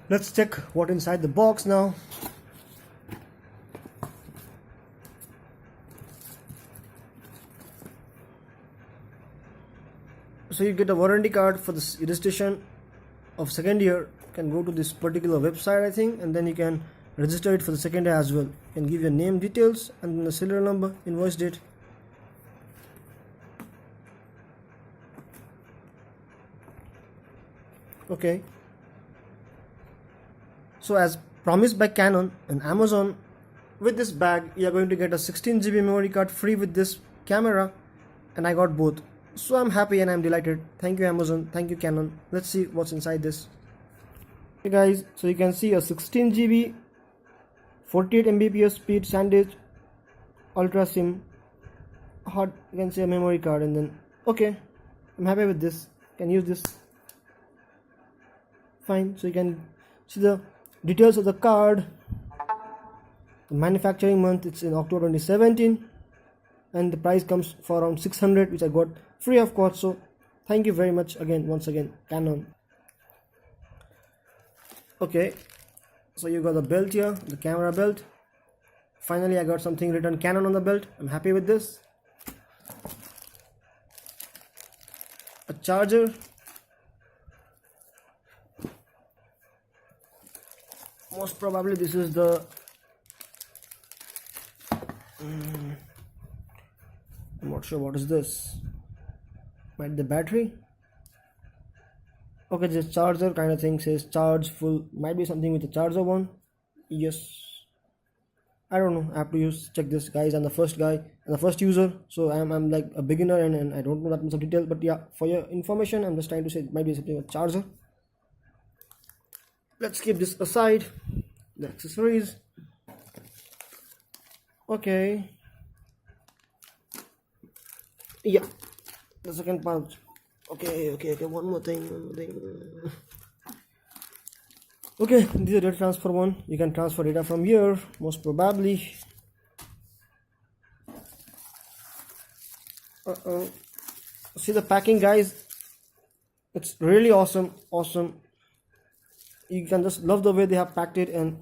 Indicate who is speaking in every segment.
Speaker 1: Let's check what inside the box now. So you get a warranty card for this registration of second year. You can go to this particular website, I think, and then you can register it for the second year as well. You can give your name details and then the serial number, invoice date. Okay, so as promised by Canon and Amazon, with this bag you are going to get a 16 GB memory card free with this camera, and I got both. So I'm happy and I'm delighted. Thank you Amazon, thank you Canon. Let's see what's inside this. Hey guys, so you can see a 16 GB 48 Mbps speed SanDisk ultra sim hot, you can see a memory card, and then okay, I'm happy with this. Can use this fine. So you can see the details of the card, the manufacturing month, it's in October 2017, and the price comes for around 600, which I got free of course. So thank you very much again, once again, Canon. Okay, so you got the belt here, the camera belt. Finally I got something written Canon on the belt. I'm happy with this. A charger, most probably this is the I'm not sure what is this. Might be the battery. Okay, this charger kind of thing says charge full. Might be something with the charger one. Yes, I don't know. I have to check this, guys. I'm the first guy and the first user, so I'm like a beginner and I don't know that much of detail. But yeah, for your information, I'm just trying to say it might be something with charger. Let's keep this aside. The accessories. Okay. Yeah, the second pouch. Okay. One more thing. Okay, this is a data transfer one. You can transfer data from here, most probably. See the packing, guys. It's really awesome. You can just love the way they have packed it, and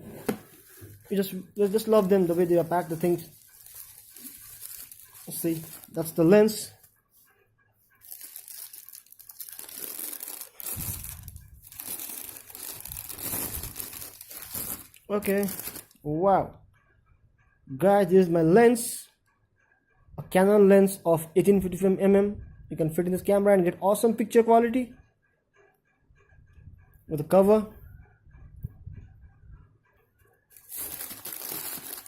Speaker 1: you just love them the way they have packed the things. See, that's the lens. Okay, wow, guys, this is my lens, a Canon lens of 1855mm. You can fit in this camera and get awesome picture quality with the cover.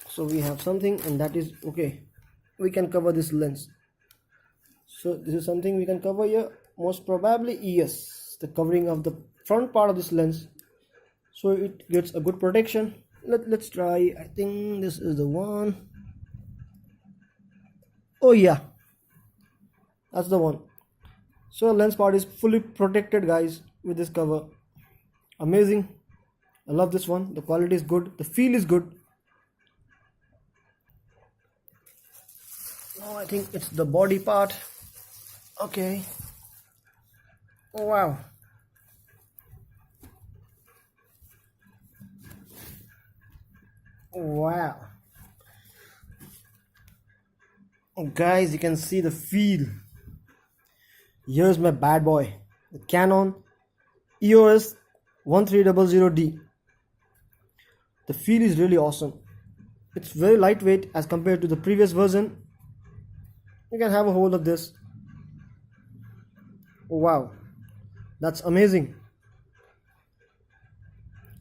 Speaker 1: So we have something, and that is okay. We can cover this lens. So this is something we can cover here, most probably. Yes, the covering of the front part of this lens, so it gets a good protection. Let's try. I think this is the one. Oh yeah, that's the one. So the lens part is fully protected, guys, with this cover. Amazing. I love this one. The quality is good, the feel is good. Now I think it's the body part. Okay. Oh wow. Wow. Oh, guys, you can see the feel. Here's my bad boy, the Canon EOS 1300D. The feel is really awesome. It's very lightweight as compared to the previous version. You can have a hold of this. Wow, that's amazing.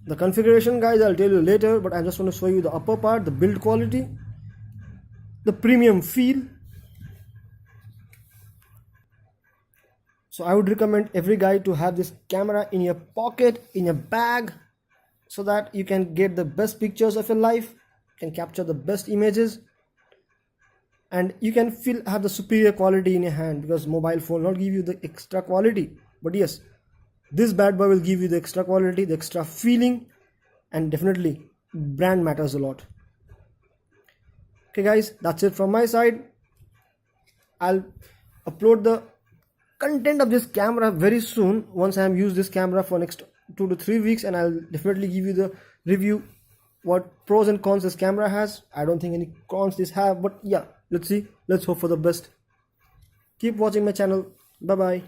Speaker 1: The configuration, guys, I'll tell you later, but I just want to show you the upper part, the build quality, the premium feel. So I would recommend every guy to have this camera in your pocket, in your bag, so that you can get the best pictures of your life, can capture the best images, and you can have the superior quality in your hand, because mobile phone will not give you the extra quality. But yes, this bad boy will give you the extra quality, the extra feeling, and definitely brand matters a lot. Okay guys, that's it from my side. I'll upload the content of this camera very soon once I have used this camera for next 2 to 3 weeks, and I'll definitely give you the review what pros and cons this camera has. I don't think any cons this have, but yeah, let's see. Let's hope for the best. Keep watching my channel. Bye bye.